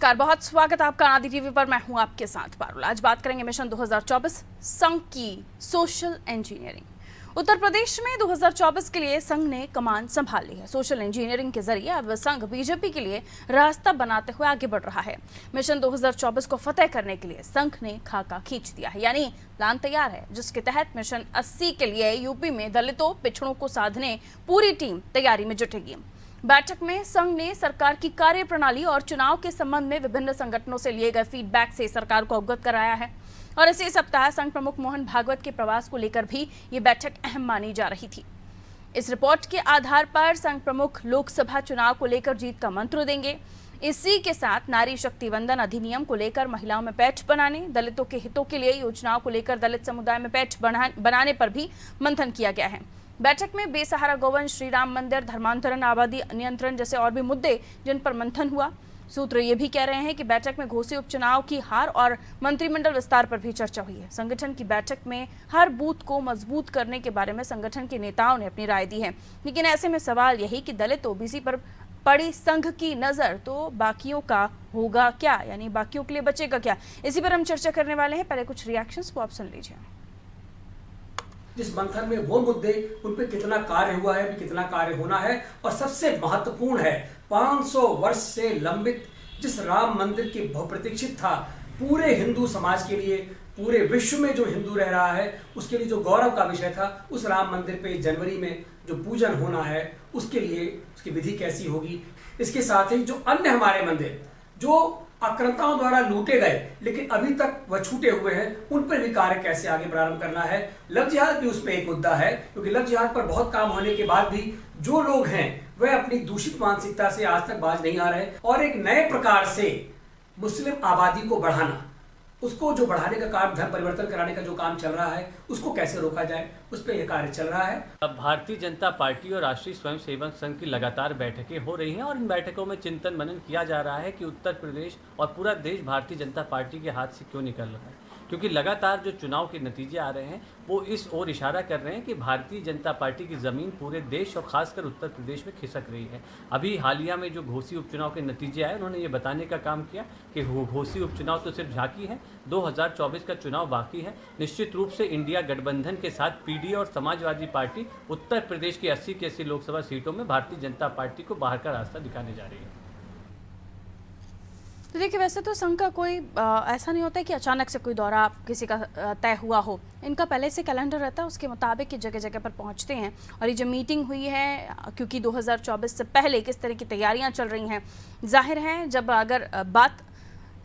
नमस्कार, बहुत स्वागत आपका आदि टीवी पर। मैं हूं आपके साथ पारुल। आज बात करेंगे मिशन 2024 संघ की सोशल इंजीनियरिंग। उत्तर प्रदेश में 2024 के लिए संघ ने कमान संभाल ली है। सोशल इंजीनियरिंग के जरिए अब संघ बीजेपी के लिए रास्ता बनाते हुए आगे बढ़ रहा है। मिशन 2024 को फतेह करने के लिए संघ ने खाका खींच दिया है, यानी प्लान तैयार है, जिसके तहत मिशन 80 के लिए यूपी में दलितों पिछड़ों को साधने पूरी टीम तैयारी में जुटेगी। बैठक में संघ ने सरकार की कार्यप्रणाली और चुनाव के संबंध में विभिन्न संगठनों से लिए गए फीडबैक से सरकार को अवगत कराया है। और इसी सप्ताह संघ प्रमुख मोहन भागवत के प्रवास को लेकर भी ये बैठक अहम मानी जा रही थी। इस रिपोर्ट के आधार पर संघ प्रमुख लोकसभा चुनाव को लेकर जीत का मंत्र देंगे। इसी के साथ नारी शक्ति वंदन अधिनियम को लेकर महिलाओं में पैठ बनाने, दलितों के हितों के लिए योजनाओं को लेकर दलित समुदाय में पैठ बनाने पर भी मंथन किया गया है। बैठक में बेसहारा गौवंश, श्री राम मंदिर, धर्मांतरण, आबादी नियंत्रण जैसे और भी मुद्दे जिन पर मंथन हुआ। सूत्र ये भी कह रहे हैं कि बैठक में घोसी उपचुनाव की हार और मंत्रिमंडल विस्तार पर भी चर्चा हुई है। संगठन की बैठक में हर बूथ को मजबूत करने के बारे में संगठन के नेताओं ने अपनी राय दी है। लेकिन ऐसे में सवाल यही कि दलित ओबीसी पर पड़ी संघ की नजर तो बाकियों का होगा क्या, यानी बाकियों के लिए बचेगा क्या? इसी पर हम चर्चा करने वाले हैं। पहले कुछ रिएक्शंस को आप सुन लीजिए। जिस मंथन में वो मुद्दे, उन पे कितना कार्य हुआ है, कितना कार्य होना है, और सबसे महत्वपूर्ण है 500 वर्ष से लंबित जिस राम मंदिर की बहुप्रतीक्षित था पूरे हिंदू समाज के लिए, पूरे विश्व में जो हिंदू रह रहा है उसके लिए जो गौरव का विषय था, उस राम मंदिर पे जनवरी में जो पूजन होना है उसके लिए उसकी विधि कैसी होगी। इसके साथ ही जो अन्य हमारे मंदिर जो आक्रांताओं द्वारा लूटे गए लेकिन अभी तक वह छूटे हुए हैं, उन पर भी कार्य कैसे आगे प्रारंभ करना है। लव जिहाद भी उस पर एक मुद्दा है, क्योंकि लव जिहाद पर बहुत काम होने के बाद भी जो लोग हैं वह अपनी दूषित मानसिकता से आज तक बाज नहीं आ रहे। और एक नए प्रकार से मुस्लिम आबादी को बढ़ाना, उसको जो बढ़ाने का काम, धर्म परिवर्तन कराने का जो काम चल रहा है, उसको कैसे रोका जाए, उस पर यह कार्य चल रहा है। अब भारतीय जनता पार्टी और राष्ट्रीय स्वयंसेवक संघ की लगातार बैठकें हो रही हैं और इन बैठकों में चिंतन मनन किया जा रहा है कि उत्तर प्रदेश और पूरा देश भारतीय जनता पार्टी के हाथ से क्यों निकल रहा है, क्योंकि लगातार जो चुनाव के नतीजे आ रहे हैं वो इस ओर इशारा कर रहे हैं कि भारतीय जनता पार्टी की ज़मीन पूरे देश और खासकर उत्तर प्रदेश में खिसक रही है। अभी हालिया में जो घोसी उपचुनाव के नतीजे आए, उन्होंने ये बताने का काम किया कि घोसी उपचुनाव तो सिर्फ झांकी है, 2024 का चुनाव बाकी है। निश्चित रूप से इंडिया गठबंधन के साथ पीडीए और समाजवादी पार्टी उत्तर प्रदेश की 80 की 80 लोकसभा सीटों में भारतीय जनता पार्टी को बाहर का रास्ता दिखाने जा रही है। तो देखिए, वैसे तो संघ का कोई ऐसा नहीं होता है कि अचानक से कोई दौरा किसी का तय हुआ हो। इनका पहले से कैलेंडर रहता है, उसके मुताबिक ये जगह जगह पर पहुंचते हैं। और ये जो मीटिंग हुई है, क्योंकि 2024 से पहले किस तरह की तैयारियां चल रही हैं, जाहिर है जब अगर बात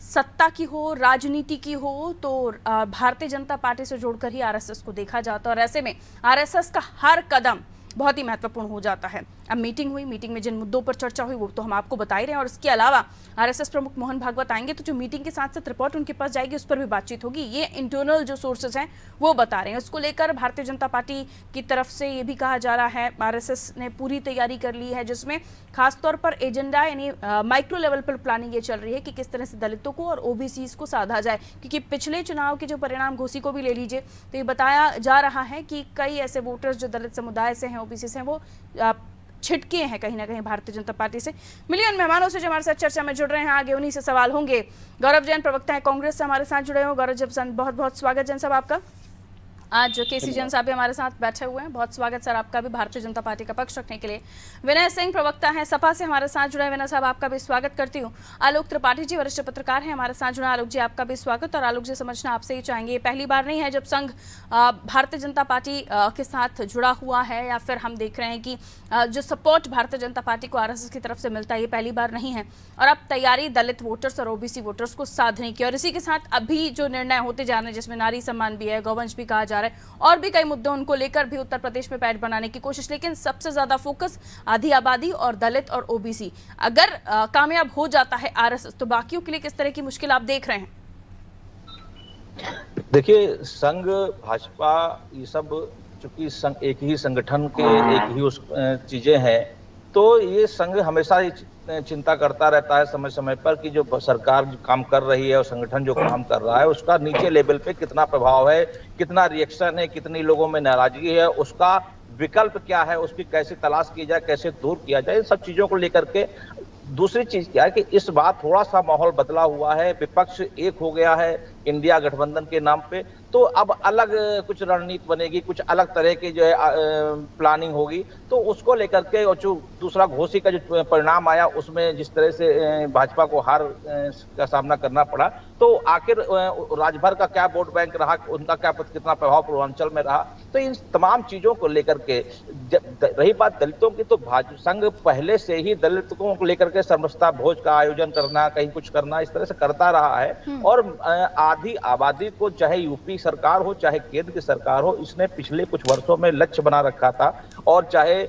सत्ता की हो, राजनीति की हो, तो भारतीय जनता पार्टी से जोड़कर ही आरएसएस को देखा जाता है। और ऐसे में आरएसएस का हर कदम बहुत ही महत्वपूर्ण हो जाता है। अब मीटिंग हुई, मीटिंग में जिन मुद्दों पर चर्चा हुई वो तो हम आपको बता ही रहे हैं। और इसके अलावा आरएसएस प्रमुख मोहन भागवत आएंगे तो जो मीटिंग के साथ साथ रिपोर्ट उनके पास जाएगी उस पर भी बातचीत होगी। ये इंटरनल जो सोर्सेज हैं वो बता रहे हैं। उसको लेकर भारतीय जनता पार्टी की तरफ से ये भी कहा जा रहा है आरएसएस ने पूरी तैयारी कर ली है, जिसमें खासतौर पर एजेंडा यानी माइक्रो लेवल पर प्लानिंग ये चल रही है कि किस तरह से दलितों को और ओबीसी को साधा जाए। क्योंकि पिछले चुनाव के जो परिणाम, घोसी को भी ले लीजिए, तो ये बताया जा रहा है कि कई ऐसे वोटर्स जो दलित समुदाय से हैं, ओबीसी से हैं, वो छिटके हैं कहीं ना कहीं भारतीय जनता पार्टी से। मिलियन मेहमानों से जो हमारे साथ चर्चा में जुड़ रहे हैं, आगे उन्हीं से सवाल होंगे। गौरव जैन प्रवक्ता है कांग्रेस से हमारे साथ जुड़े हुए। गौरव जैन, बहुत बहुत स्वागत जैन साहब आपका। आज केसी जैन साहब भी हमारे साथ बैठे हुए हैं, बहुत स्वागत सर आपका भी भारतीय जनता पार्टी का पक्ष रखने के लिए। विनय सिंह प्रवक्ता है सपा से हमारे साथ जुड़े हैं। विनय साहब आपका भी स्वागत करती हूँ। आलोक त्रिपाठी जी वरिष्ठ पत्रकार हैं हमारे साथ जुड़े। आलोक जी आपका भी स्वागत। और आलोक जी, समझना आपसे ही चाहेंगे, ये पहली बार नहीं है जब संघ भारतीय जनता पार्टी के साथ जुड़ा हुआ है, या फिर हम देख रहे हैं कि जो सपोर्ट भारतीय जनता पार्टी को आरएसएस की तरफ से मिलता है, ये पहली बार नहीं है। और अब तैयारी दलित वोटर्स और ओबीसी वोटर्स को साधने की, और इसी के साथ अभी जो निर्णय होते जा रहे हैं जिसमें नारी सम्मान भी है, गौवंश भी कहा जा रहा है, और भी कई मुद्दे उनको लेकर भी उत्तर प्रदेश में पैठ बनाने की कोशिश। लेकिन सबसे ज्यादा फोकस आधी आबादी और दलित और ओबीसी। अगर कामयाब हो जाता है आरएसएस, तो बाकियों के लिए किस तरह की मुश्किल आप देख रहे हैं? देखिए, संघ, भाजपा, ये सब चूंकि संघ एक ही संगठन के एक ही उस चीजें हैं, तो ये संघ हमेशा ही चिंता करता रहता है समय समय पर कि जो सरकार जो काम कर रही है और संगठन जो काम कर रहा है उसका नीचे लेवल पे कितना प्रभाव है, कितना रिएक्शन है, कितनी लोगों में नाराजगी है, उसका विकल्प क्या है, उसकी कैसे तलाश की जाए, कैसे दूर किया जाए, इन सब चीजों को लेकर के दूसरी चीज क्या है कि इस बार थोड़ा सा माहौल बदला हुआ है, विपक्ष एक हो गया है इंडिया गठबंधन के नाम पे, तो अब अलग कुछ रणनीति बनेगी, कुछ अलग तरह की जो है प्लानिंग होगी। तो उसको लेकर के, और जो दूसरा घोषी का जो परिणाम आया उसमें जिस तरह से भाजपा को हार का सामना करना पड़ा, तो आखिर राजभर का क्या वोट बैंक रहा, उनका क्या कितना प्रभाव पूर्वांचल में रहा, तो इन तमाम चीजों को लेकर के रही बात दलितों की, तो भाजपा संघ पहले से ही दलितों को लेकर के समरसता भोज का आयोजन करना, कहीं कुछ करना, इस तरह से करता रहा है। और आधी आबादी को, चाहे यूपी सरकार हो चाहे केंद्र की सरकार हो, इसने पिछले कुछ वर्षों में लक्ष्य बना रखा था। और चाहे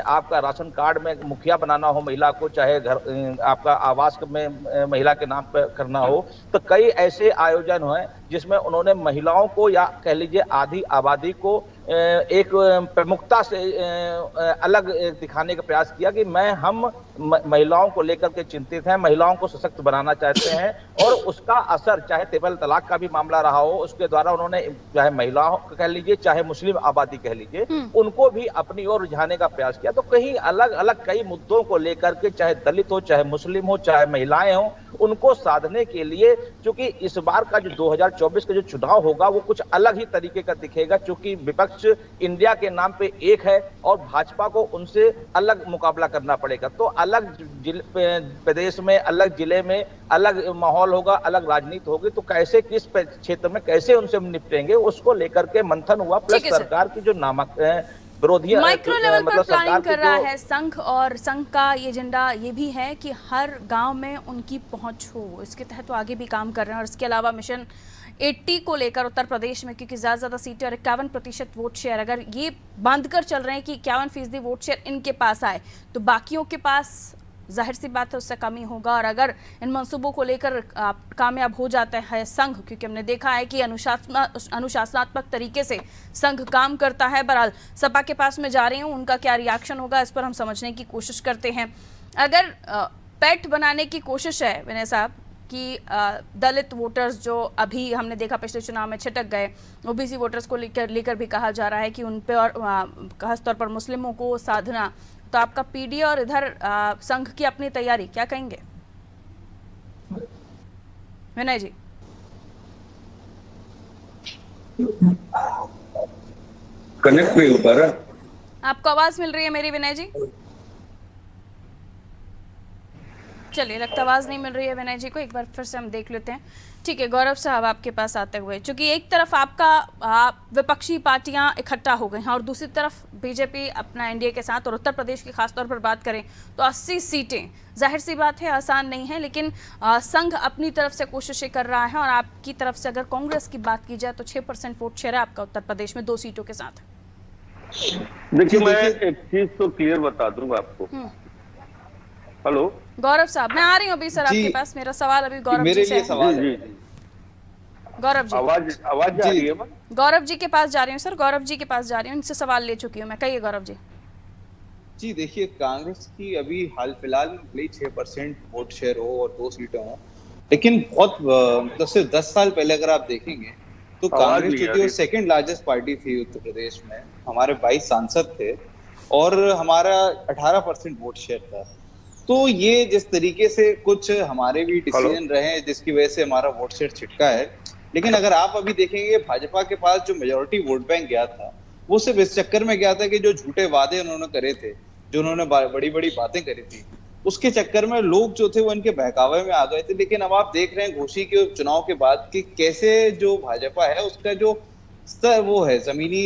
आपका राशन कार्ड में मुखिया बनाना हो महिला को, चाहे घर आपका आवास में महिला के नाम पर करना हो, तो कई ऐसे आयोजन हुए जिसमें उन्होंने महिलाओं को, या कह लीजिए आधी आबादी को एक प्रमुखता से अलग दिखाने का प्रयास किया कि हम महिलाओं को लेकर के चिंतित हैं, महिलाओं को सशक्त बनाना चाहते हैं। और उसका असर, चाहे ट्रिपल तलाक का भी मामला रहा हो, उसके द्वारा उन्होंने चाहे महिलाओं कह लीजिए चाहे मुस्लिम आबादी कह लीजिए, उनको भी अपनी ओर रुझाने का प्रयास किया। तो कहीं अलग अलग कई मुद्दों को लेकर के, चाहे दलित हो, चाहे मुस्लिम हो, चाहे महिलाएं हो, उनको साधने के लिए, चूंकि इस बार का जो 2024 का जो चुनाव होगा वो कुछ अलग ही तरीके का दिखेगा, क्योंकि विपक्ष इंडिया के नाम पे एक है और भाजपा को उनसे अलग मुकाबला करना पड़ेगा। तो अलग प्रदेश में, अलग जिले में अलग माहौल होगा, अलग राजनीति होगी, तो कैसे किस क्षेत्र में कैसे उनसे निपटेंगे उसको लेकर के मंथन हुआ। प्लस सरकार की जो नामक विरोधी माइक्रो लेवल पर प्लानिंग कर रहा है संघ, और संघ का ये एजेंडा ये भी है कि हर गांव में उनकी पहुंच हो, इसके तहत तो आगे भी काम कर रहे हैं। और इसके अलावा मिशन 80 को लेकर उत्तर प्रदेश में, क्योंकि ज़्यादा सीटें और 51% वोट शेयर, अगर ये बांध कर चल रहे हैं कि 51% वोट शेयर इनके पास आए, तो बाकियों के पास जाहिर सी बात है उससे कमी होगा। और अगर इन मंसूबों को लेकर कामयाब हो जाता है संघ, क्योंकि हमने देखा है कि अनुशासनात्मक तरीके से संघ काम करता है। बहरहाल सपा के पास में जा रही हूँ, उनका क्या रिएक्शन होगा इस पर हम समझने की कोशिश करते हैं। अगर पैठ बनाने की कोशिश है विनय साहब कि दलित वोटर्स जो अभी हमने देखा पिछले चुनाव में छिटक गए, ओबीसी वोटर्स को लेकर भी कहा जा रहा है कि उन पे, और खासतौर पर मुस्लिमों को साधना, तो आपका पीडी और इधर संघ की अपनी तैयारी क्या कहेंगे विनय जी? कनेक्ट नहीं हो पा रहा। आपको आवाज मिल रही है मेरी विनय जी? चलिए, लगता आवाज नहीं मिल रही है विनय जी को, एक बार फिर से हम देख लेते हैं। ठीक है गौरव साहब, आपके पास आते हुए, चूंकि एक तरफ आपका विपक्षी पार्टियां इकट्ठा हो गई हैं और दूसरी तरफ बीजेपी अपना एनडीए के साथ, और उत्तर प्रदेश की खासतौर पर बात करें तो 80 सीटें, जाहिर सी बात है आसान नहीं है, लेकिन संघ अपनी तरफ से कोशिशें कर रहा है। और आपकी तरफ से अगर कांग्रेस की बात की जाए तो 6% वोट शेयर है आपका उत्तर प्रदेश में 2 सीटों के साथ। देखिए, मैं एक चीज तो क्लियर बता दूंगा आपको। हेलो गौरव साहब, मैं आ रही हूँ अभी सर आपके पास, मेरा सवाल अभी गौरव जी से है। गौरव जी, आवाज जा रही है? गौरव जी के पास जा रही हूँ सर, गौरव जी के पास जा रही हूँ, इनसे सवाल ले चुकी हूँ मैं। कहिए गौरव जी। जी देखिए, कांग्रेस की अभी हाल फिलहाल में भले 6% वोट शेयर हो और 2 सीटें हो, लेकिन बहुत मतलब सिर्फ 10 साल पहले अगर आप देखेंगे तो कांग्रेस जो थी वो सेकंड लार्जेस्ट पार्टी थी उत्तर प्रदेश में। हमारे 22 सांसद थे और हमारा 18% वोट शेयर था। तो ये जिस तरीके से कुछ हमारे भी डिसीजन रहे जिसकी वजह से हमारा वोट शेयर छिटका है, लेकिन अगर आप अभी देखेंगे भाजपा के पास जो मेजोरिटी वोट बैंक गया था वो सिर्फ इस चक्कर में गया था कि जो झूठे वादे उन्होंने करे थे, जो उन्होंने बड़ी बड़ी बातें करी थी, उसके चक्कर में लोग जो थे वो इनके बहकावे में आ गए थे। लेकिन अब आप देख रहे हैं घोषी के चुनाव के बाद कि कैसे जो भाजपा है उसका जो स्तर वो है, जमीनी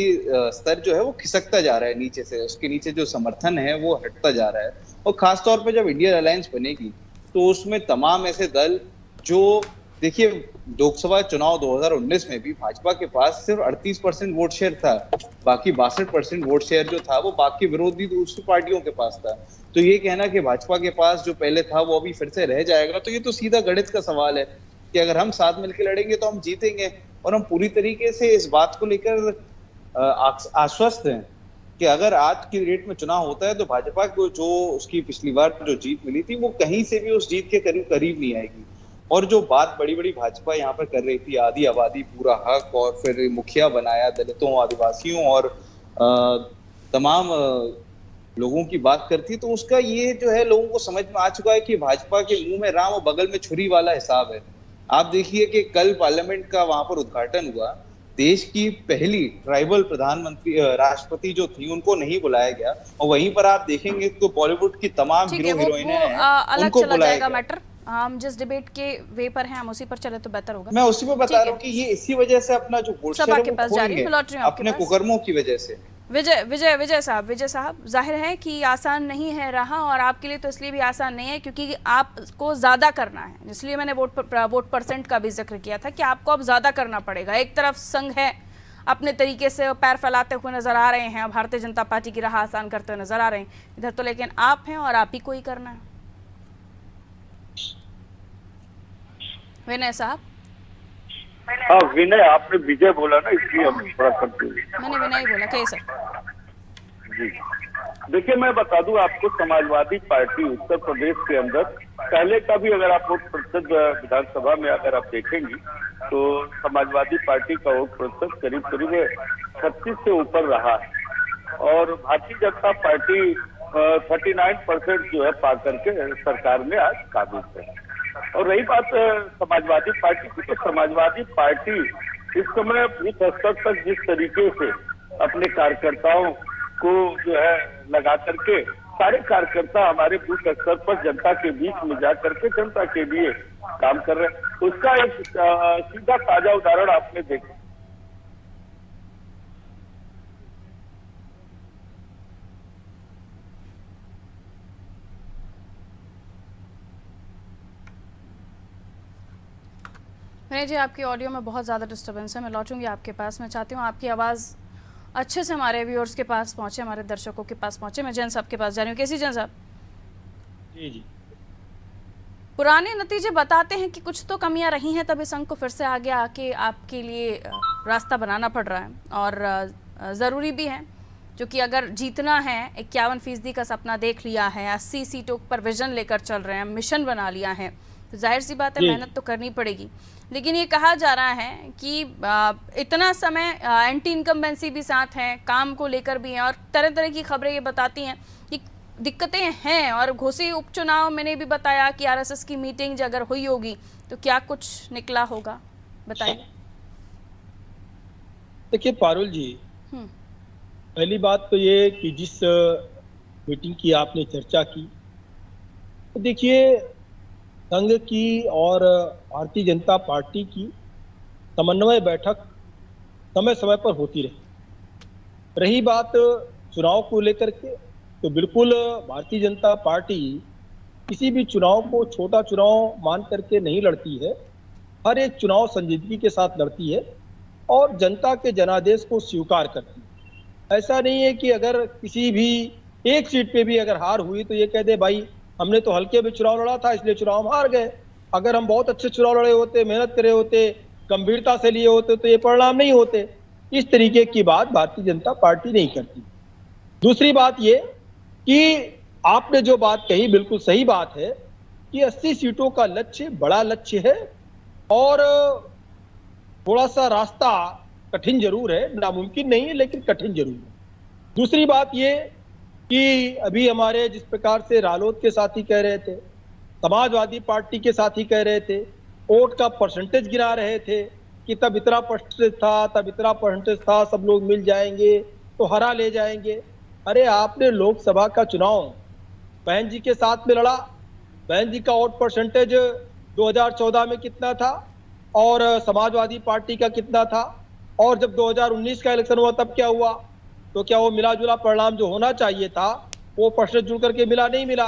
स्तर जो है वो खिसकता जा रहा है नीचे से, उसके नीचे जो समर्थन है वो हटता जा रहा है। और खासतौर पे जब इंडियन अलायंस बनेगी तो उसमें तमाम ऐसे दल जो, देखिए लोकसभा चुनाव 2019 में भी भाजपा के पास सिर्फ 38% वोट शेयर था, बाकी 62% वोट शेयर जो था वो बाकी विरोधी दूसरी पार्टियों के पास था। तो ये कहना कि भाजपा के पास जो पहले था वो अभी फिर से रह जाएगा, तो ये तो सीधा गणित का सवाल है कि अगर हम साथ मिलकर लड़ेंगे तो हम जीतेंगे। और हम पूरी तरीके से इस बात को लेकर आश्वस्त हैं कि अगर आज की डेट में चुनाव होता है तो भाजपा को जो उसकी पिछली बार जो जीत मिली थी वो कहीं से भी उस जीत के करीब नहीं आएगी। और जो बात बड़ी बड़ी भाजपा यहाँ पर कर रही थी, आधी आबादी पूरा हक, और फिर मुखिया बनाया दलितों, आदिवासियों और तमाम लोगों की बात करती है, तो उसका ये जो है लोगों को समझ में आ चुका है कि भाजपा के मुंह में राम और बगल में छुरी वाला हिसाब है। आप देखिए कि कल पार्लियामेंट का वहां पर उद्घाटन हुआ, देश की पहली ट्राइबल प्रधानमंत्री राष्ट्रपति जो थी उनको नहीं बुलाया गया, और वहीं पर आप देखेंगे तो बॉलीवुड की तमाम ठीक है, हीरो हीरोइनें हैं, अलग उनको चला बुलाया जाएगा गया। मैटर। हम जिस डिबेट के वे पर हैं हम उसी पर चले तो बेहतर होगा। मैं उसी में बता ठीक रहा है। हूँ कि ये इसी वजह से अपना जो वोट शेयर सभा है के वो पास जा रही खोएंगे, हूँ, मैं लौट रही हूँ आपके अपने पास। कुकर्मों की वजह से। विजय साहब, जाहिर है कि आसान नहीं है रहा, और आपके लिए तो इसलिए भी आसान नहीं है क्योंकि आपको ज़्यादा करना है, इसलिए मैंने वोट परसेंट का भी जिक्र किया था कि आपको अब ज़्यादा करना पड़ेगा। एक तरफ संघ है, अपने तरीके से पैर फैलाते हुए नजर आ रहे हैं, भारतीय जनता पार्टी की राह आसान करते हुए नजर आ रहे हैं, इधर तो लेकिन आप हैं और आप ही को ही करना है। विनय साहब। हाँ विनय, आपने विजय बोला ना, इसलिए हम थोड़ा कंफ्यूज। मैंने विनय ही बोला, कहिए सर। जी देखिए, मैं बता दूं आपको, समाजवादी पार्टी उत्तर प्रदेश के अंदर पहले का भी अगर आप वोट प्रतिशत विधानसभा में अगर आप देखेंगी तो समाजवादी पार्टी का वोट प्रतिशत करीब करीब 36 से ऊपर रहा है, और भारतीय जनता पार्टी 39% जो है पा करके सरकार में आज काबिज है। और रही बात समाजवादी पार्टी की, तो समाजवादी पार्टी इस समय बूथ स्तर तक जिस तरीके से अपने कार्यकर्ताओं को जो है लगा करके, सारे कार्यकर्ता हमारे बूथ स्तर पर जनता के बीच में जा करके जनता के लिए काम कर रहे हैं, उसका एक सीधा ताजा उदाहरण आपने देखा। विनय जी, आपकी ऑडियो में बहुत ज़्यादा डिस्टर्बेंस है, मैं लौटूंगी आपके पास। मैं चाहती हूँ आपकी आवाज़ अच्छे से हमारे व्यूअर्स के पास पहुँचे, हमारे दर्शकों के पास पहुँचे। मैं जैन साहब के पास जा रही हूँ। कैसी जैन साहब? जी पुराने नतीजे बताते हैं कि कुछ तो कमियां रही हैं, तभी संघ को फिर से आगे आके आपके लिए रास्ता बनाना पड़ रहा है, और ज़रूरी भी है, क्योंकि अगर जीतना है, 51% का सपना देख लिया है, 80 सीटों पर विजन लेकर चल रहे हैं, मिशन बना लिया है, तो जाहिर सी बात है मेहनत तो करनी पड़ेगी। लेकिन ये कहा जा रहा है कि इतना समय एंटी इनकम्बेंसी भी साथ है, काम को लेकर भी है, और तरह तरह की खबरें ये बताती हैं कि दिक्कतें हैं। और घोसी उपचुनाव मैंने भी बताया कि आरएसएस की मीटिंग अगर हुई होगी तो क्या कुछ निकला होगा, बताइए। देखिए पारुल जी, पहली बात तो ये कि जिस मीटिंग की आपने चर्चा की, तो देखिए संघ की और भारतीय जनता पार्टी की समन्वय बैठक समय समय पर होती रही बात चुनाव को लेकर के, तो बिल्कुल भारतीय जनता पार्टी किसी भी चुनाव को छोटा चुनाव मान करके नहीं लड़ती है, हर एक चुनाव संजीदगी के साथ लड़ती है और जनता के जनादेश को स्वीकार करती है। ऐसा नहीं है कि अगर किसी भी एक सीट पे भी अगर हार हुई तो ये कह दे भाई हमने तो हल्के में चुनाव लड़ा था इसलिए चुनाव हम हार गए। अगर हम बहुत अच्छे चुनाव लड़े होते, मेहनत करे होते, गंभीरता से लिए होते तो ये परिणाम नहीं होते। इस तरीके की बात भारतीय जनता पार्टी नहीं करती। दूसरी बात ये कि आपने जो बात कही बिल्कुल सही बात है कि 80 सीटों का लक्ष्य बड़ा लक्ष्य है और थोड़ा सा रास्ता कठिन जरूर है, नामुमकिन नहीं है लेकिन कठिन जरूर है। दूसरी बात ये कि अभी हमारे जिस प्रकार से रालोद के साथी कह रहे थे, समाजवादी पार्टी के साथी कह रहे थे, वोट का परसेंटेज गिरा रहे थे कि तब इतना परसेंटेज था, तब इतना परसेंटेज था, सब लोग मिल जाएंगे तो हरा ले जाएंगे। अरे आपने लोकसभा का चुनाव बहन जी के साथ में लड़ा, बहन जी का वोट परसेंटेज 2014 में कितना था और समाजवादी पार्टी का कितना था, और जब 2019 का इलेक्शन हुआ तब क्या हुआ? तो क्या वो मिला जुला परिणाम जो होना चाहिए था वो परसेंटेज जुड़ करके मिला? नहीं मिला।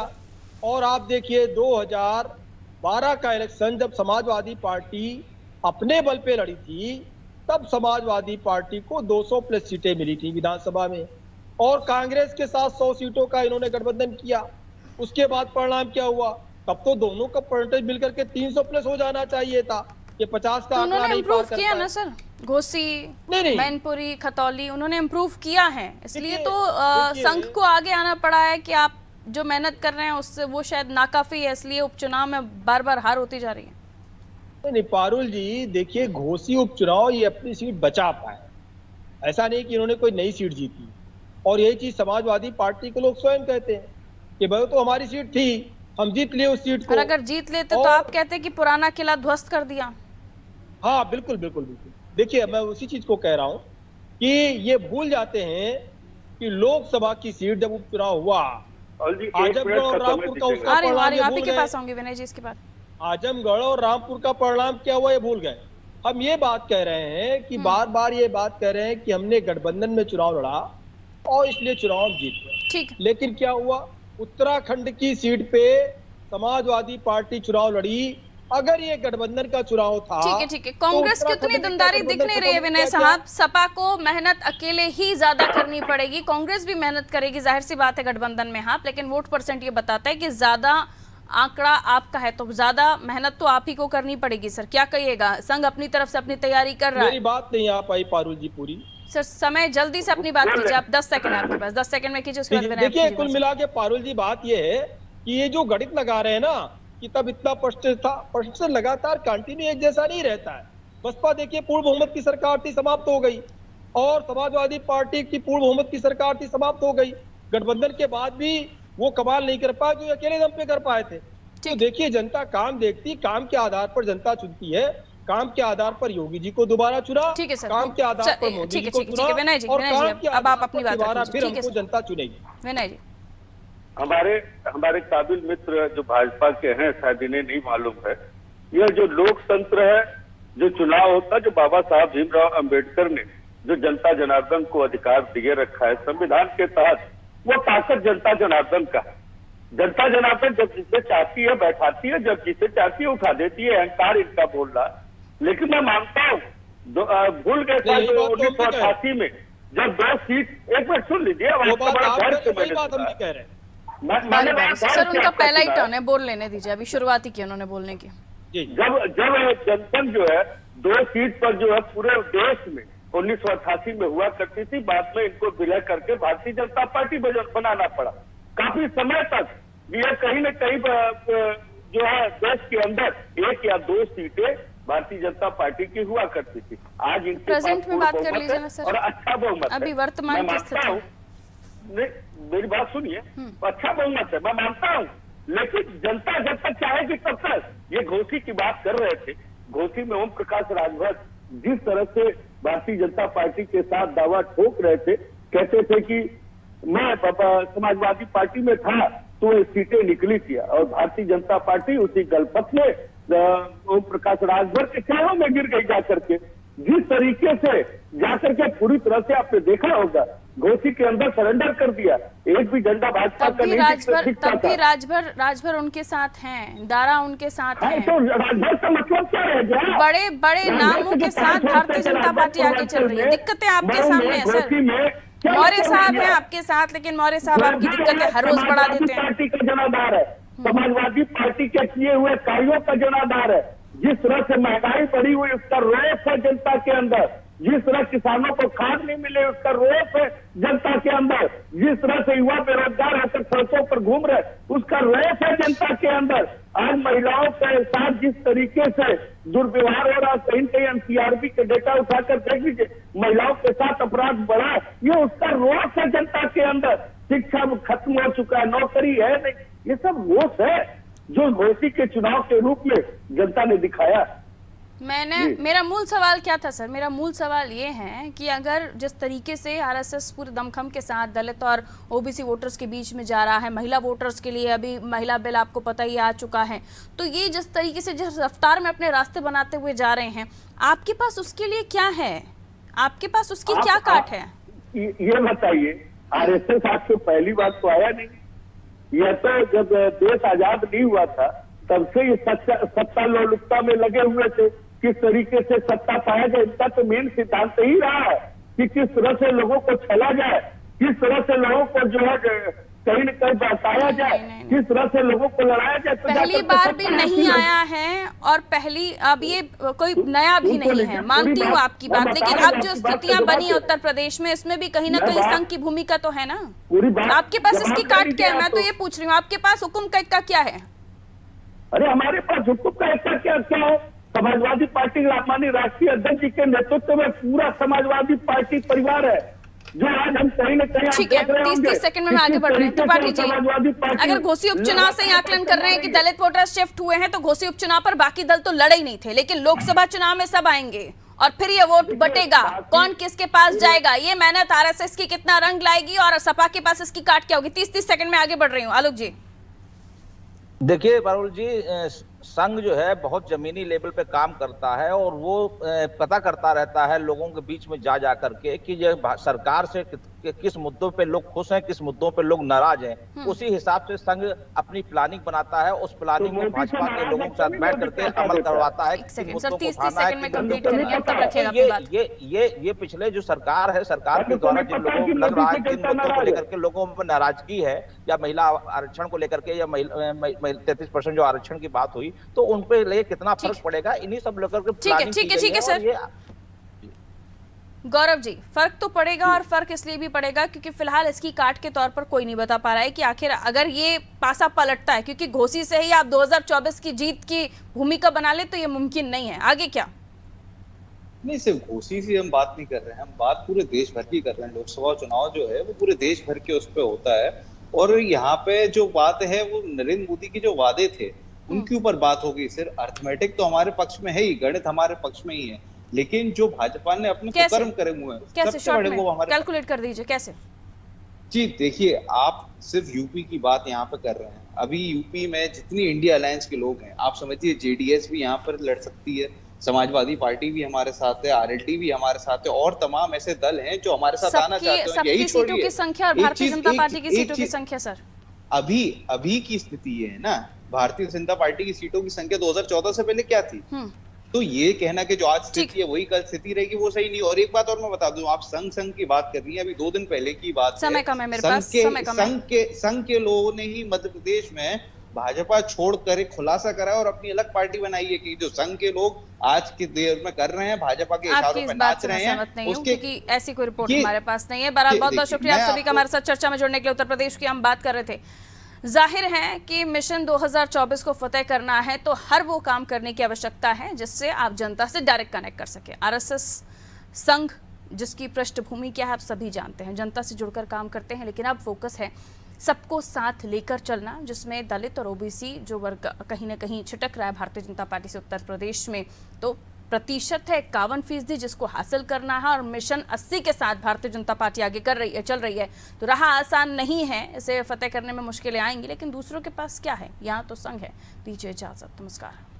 और आप देखिए 2012 का इलेक्शन जब समाजवादी पार्टी अपने बल पे लड़ी थी तब समाजवादी पार्टी को 200 प्लस सीटें मिली थी विधानसभा में, और कांग्रेस के साथ 100 सीटों का इन्होंने गठबंधन किया। उसके बाद परिणाम क्या हुआ? तब तो दोनों का परसेंटेज मिलकर के 300 प्लस हो जाना चाहिए था, ये 50 का आंकड़ा नहीं पार करता किया ना सर, घोसी, मैनपुरी, खतौली उन्होंने इम्प्रूव किया है, इसलिए तो संघ को आगे आना पड़ा है कि आप जो मेहनत कर रहे हैं उससे वो शायद नाकाफी है, इसलिए उपचुनाव में बार बार हार होती जा रही है। नहीं पारुल जी, देखिए घोसी उपचुनाव ये अपनी सीट बचा पाए, ऐसा नहीं कि इन्होंने कोई नई सीट जीती, और यही चीज समाजवादी पार्टी के लोग स्वयं कहते हैं कि भाई तो हमारी सीट थी, हम जीत लिए उस सीट को। और अगर जीत लेते तो आप कहते कि पुराना किला ध्वस्त कर दिया। हाँ बिल्कुल बिल्कुल बिल्कुल। देखिए मैं उसी चीज को कह रहा हूँ कि ये भूल जाते हैं कि लोकसभा की सीट जब उपचुनाव हुआ, आजमगढ़ और रामपुर का उसका परिणाम ये आप ही भूल के गए। पास आऊंगी विनय जी इसके बाद। आजमगढ़ और रामपुर का परिणाम क्या हुआ ये भूल गए। हम ये बात कह रहे हैं कि बार बार ये बात कह रहे हैं कि हमने गठबंधन में चुनाव लड़ा और इसलिए चुनाव जीत गए। ठीक है। लेकिन क्या हुआ, उत्तराखंड की सीट पे समाजवादी पार्टी चुनाव लड़ी। अगर ये गठबंधन का चुनाव था, ठीक है। कांग्रेस तो की उतनी उत्तराखंड के दमदारी दिख गठबंधन नहीं को रही है विनय क्या- साहब। सपा को मेहनत अकेले ही ज्यादा करनी पड़ेगी, कांग्रेस भी मेहनत करेगी, जाहिर सी बात है गठबंधन में हाथ, लेकिन वोट परसेंट ये बताता है कि ज्यादा आंकड़ा आपका है, तो ज्यादा मेहनत तो आप ही को करनी पड़ेगी। सर क्या कहिएगा, संघ अपनी तरफ से अपनी तैयारी कर रहा मेरी है। बात नहीं आ पाई पारुल जी पूरी। सर समय जल्दी से अपनी बात कीजिए, आप 10 सेकंड है आपके पास, 10 सेकंड में कीजिए, उसके बाद विनय आप देखिए कीजिए कुल बात। मिला के पारुल जी बात ये है कि ये जो गणित लगा रहे हैं ना कि तब इतना परसेंट था, परसेंट लगातार कंटिन्यू एक जैसा नहीं रहता है। बसपा देखिए पूर्ण बहुमत की सरकार थी, समाप्त हो गई, और समाजवादी पार्टी की पूर्ण बहुमत की सरकार थी, समाप्त हो गई। गठबंधन के बाद भी वो कमाल नहीं कर पाए जो अकेले दम पे कर पाए थे। तो देखिए जनता काम देखती, काम के आधार पर जनता चुनती है। काम के आधार पर योगी जी को दोबारा चुना, ठीक है सर, काम के आधार पर मोदी जी को चुना, विनय जी, और विनय जी, काम के अब आप आधार अपनी पर बात दोबारा रखिए। फिर ठीक है हमको सर। जनता चुनेगी। विनय जी, हमारे काबिल मित्र जो भाजपा के हैं, शायद इन्हें नहीं मालूम है, यह जो लोकतंत्र है, जो चुनाव होता है, जो बाबा साहब भीमराव अंबेडकर ने जो जनता जनार्दन को अधिकार दिए रखा है संविधान के तहत, वो ताकत जनता जनार्दन का है। जनता जनार्दन जब जिसे चाहती है बैठाती है, जब जिसे चाहती है उठा देती है। अहंकार इनका बोल रहा है। लेकिन मैं मानता हूँ भूल गए था 1988 में जब 2 सीट, एक मिनट सुन लीजिए, वो बात आप सही बात हम भी कह रहे हैं। मैंने मानता हूं सर कि उनका आपका पहला ही चुनाव- टर्न है, बोल लेने दीजिए, अभी शुरुआत ही की उन्होंने बोलने की। जब जनसंघ जो है 2 सीट पर जो है पूरे देश में 1988 में हुआ करती थी, बाद में इनको विलय करके भारतीय जनता पार्टी बनाना पड़ा। काफी समय तक ये कहीं न कहीं जो है देश के अंदर 1 या 2 सीटें भारतीय जनता पार्टी की हुआ करती थी। आज इनके पास प्रेजेंट में पूर्ण बात कर बहुमत लीजिए है ना सर। और अच्छा बहुमत है। अभी वर्तमान मैं की मानता स्थिति। हूं, नहीं मेरी बात सुनिए, अच्छा बहुमत है, मैं मानता हूं, लेकिन जनता जब तक चाहेगी तब तक। ये घोसी की बात कर रहे थे, घोसी में ओम प्रकाश राजभर जिस तरह से भारतीय जनता पार्टी के साथ दावा ठोक रहे थे, कहते थे कि मैं समाजवादी पार्टी में था तो ये सीटें निकली थी, और भारतीय जनता पार्टी उसी गलपथ में ओम प्रकाश राजभर के चेहरों में गिर गई जाकर के। जिस तरीके से जाकर के पूरी तरह से आपने देखा होगा, घोसी के अंदर सरेंडर कर दिया, एक भी झंडा भाजपा का नहीं दिखता तब भी था। राजभर उनके साथ हैं, दारा उनके साथ हाँ, हैं, तो राजभर का मतलब क्या रह गया? बड़े बड़े नामों के साथ भारतीय जनता पार्टी आगे चल रही है। दिक्कतें आपके सामने है सर, मौर्य साहब हैं आपके साथ, लेकिन मौर्य साहब आपकी दिक्कतें हर रोज बढ़ा देते हैं। पार्टी का जनाधार है, समाजवादी पार्टी के किए हुए कार्यों का जनाधार है। जिस तरह से महंगाई बढ़ी हुई उसका रोष है जनता के अंदर, जिस तरह किसानों को खाद नहीं मिले उसका रोष है जनता के अंदर, जिस तरह से युवा बेरोजगार होकर सड़कों पर घूम रहे उसका रोष है जनता के अंदर। आज महिलाओं के साथ जिस तरीके से दुर्व्यवहार हो रहा, कहीं कहीं एनसीआरबी के डेटा उठाकर देख लीजिए, महिलाओं के साथ अपराध बढ़ा, ये उसका रोष है जनता के अंदर। शिक्षा खत्म हो चुका है, नौकरी है नहीं, ये सब रोष है जो घोसी के चुनाव के रूप में जनता ने दिखाया। मेरा मूल सवाल क्या था सर, मेरा मूल सवाल ये है कि अगर जिस तरीके से आरएसएस पूरे दमखम के साथ दलित और ओबीसी वोटर्स के बीच में जा रहा है, महिला वोटर्स के लिए अभी महिला बिल आपको पता ही आ चुका है, तो ये जिस तरीके से जिस रफ्तार में अपने रास्ते बनाते हुए जा रहे हैं, आपके पास उसके लिए क्या है, आपके पास उसकी क्या काट है? ये बताइए, आरएसएस आपको पहली बात तो आया नहीं, यह तो जब देश आजाद नहीं हुआ था तब से ये सत्ता लोलुपता में लगे हुए थे, किस तरीके से सत्ता पाया जाए, इसका तो मेन सिद्धांत ही रहा है कि किस तरह से लोगों को छला जाए, किस तरह से लोगों को जो है कहीं न कहीं बहकाया जाए, किस तरह से लोगों को लड़ाया जाए। पहली बार भी नहीं आया है, और अब ये कोई नया भी नहीं है, मानती हूँ आपकी बात, लेकिन अब जो स्थितियां बनी है उत्तर प्रदेश में, इसमें भी कहीं ना कहीं संघ की भूमिका तो है ना। आपके पास इसकी काट क्या है, मैं तो ये पूछ रही हूँ, आपके पास हुकुम का क्या है? अरे हमारे पास हुकुम का क्या है? समाजवादी पार्टी माननीय राष्ट्रीय अध्यक्ष जी के नेतृत्व में पूरा समाजवादी पार्टी परिवार है, जो आज हम कहीं ना कहीं ठीक है, 30 सेकंड में आगे बढ़ रहे हैं। त्रिपाठी जी, अगर घोसी उपचुनाव से ही आकलन कर रहे हैं कि दलित वोटर शिफ्ट हुए हैं, तो घोसी उपचुनाव पर बाकी दल तो लड़े ही नहीं थे, लेकिन लोकसभा चुनाव में सब आएंगे और फिर ये वोट बटेगा, कौन किसके पास जाएगा, ये मेहनत आरएसएस की कितना रंग लाएगी और सपा के पास इसकी काट क्या होगी। 30 सेकंड में आगे बढ़ रही हूँ। आलोक जी, देखिए पारुल जी, संघ जो है बहुत जमीनी लेवल पे काम करता है और वो पता करता रहता है लोगों के बीच में जा करके कि ये सरकार से किस मुद्दों पे लोग खुश हैं, किस मुद्दों पे लोग नाराज हैं। उसी हिसाब से संघ अपनी प्लानिंग बनाता है, उस प्लानिंग में भाजपा के लोगों के साथ बैठ करके अमल करवाता है। ये पिछले जो सरकार है, सरकार के द्वारा जिन लोगों को लग रहा है, जिन मुद्दों को लेकर के लोगों में नाराजगी है, या महिला आरक्षण को लेकर के, या 33% जो आरक्षण की बात हुई, तो उन पे ले कितना फर्क पड़ेगा, इन्हीं सब लेकर के प्लानिंग की गई है। सर गौरव जी, फर्क तो पड़ेगा, और फर्क इसलिए भी पड़ेगा क्योंकि फिलहाल इसकी काट के तौर पर कोई नहीं बता पा रहा है कि आखिर अगर ये पासा पलटता है, क्योंकि घोसी से ही आप 2024 की जीत की भूमिका बना ले तो ये मुमकिन नहीं है। आगे क्या? नहीं, सिर्फ घोसी से हम बात नहीं कर रहे हैं, हम बात पूरे देश भर की कर रहे हैं। लोकसभा चुनाव जो है वो पूरे देश भर के उस पर होता है, और यहाँ पे जो बात है वो नरेंद्र मोदी के जो वादे थे उनके ऊपर बात होगी। सिर्फ अर्थमेटिक तो हमारे पक्ष में है ही, गणित हमारे पक्ष में ही है, लेकिन जो भाजपा ने अपने कुकर्म करे हुए हैं, कैसे सबसे बड़े वो हमारे कैलकुलेट कर दीजिए कैसे। जी देखिए, आप सिर्फ यूपी की बात यहाँ पे कर रहे हैं। अभी यूपी में जितनी इंडिया अलायंस के लोग हैं, आप समझिए जेडीएस भी यहाँ पर लड़ सकती है, समाजवादी पार्टी भी हमारे साथ है, आरएलडी भी हमारे साथ है, और तमाम ऐसे दल हैं जो हमारे साथ आना चाहते हैं। सबकी सीटों की संख्या और भारतीय जनता पार्टी की सीटों की संख्या सर अभी की स्थिति ये है ना, भारतीय जनता पार्टी की सीटों की संख्या 2014 से पहले क्या थी? तो ये कहना कि जो आज स्थिति है वही कल स्थिति रहेगी, वो सही नहीं। और एक बात और मैं बता दूं, आप संघ की बात कर रही हैं, अभी 2 दिन पहले की बात समय कम है मेरे पास, समय कम है। संघ के लोगों ने ही मध्य प्रदेश में भाजपा छोड़कर एक खुलासा करा और अपनी अलग पार्टी बनाई है कि जो संघ के लोग आज की देर में कर रहे हैं, भाजपा के इशारों पे नाच रहे हैं, उसकी ऐसी कोई रिपोर्ट हमारे पास नहीं है। बहरहाल बहुत बहुत शुक्रिया आप सभी का हमारे साथ चर्चा में जुड़ने के लिए। उत्तर प्रदेश की हम बात कर रहे थे। जाहिर है कि मिशन 2024 को फतेह करना है तो हर वो काम करने की आवश्यकता है जिससे आप जनता से डायरेक्ट कनेक्ट कर सके। आरएसएस संघ जिसकी पृष्ठभूमि क्या है आप सभी जानते हैं, जनता से जुड़कर काम करते हैं, लेकिन अब फोकस है सबको साथ लेकर चलना, जिसमें दलित और ओबीसी जो वर्ग कहीं ना कहीं छिटक रहा है भारतीय जनता पार्टी से उत्तर प्रदेश में, तो प्रतिशत है 51%, जिसको हासिल करना है। और मिशन 80 के साथ भारतीय जनता पार्टी आगे चल रही है, तो राह आसान नहीं है, इसे फतेह करने में मुश्किलें आएंगी, लेकिन दूसरों के पास क्या है? यहाँ तो संघ है। दीजिए इजाजत, नमस्कार।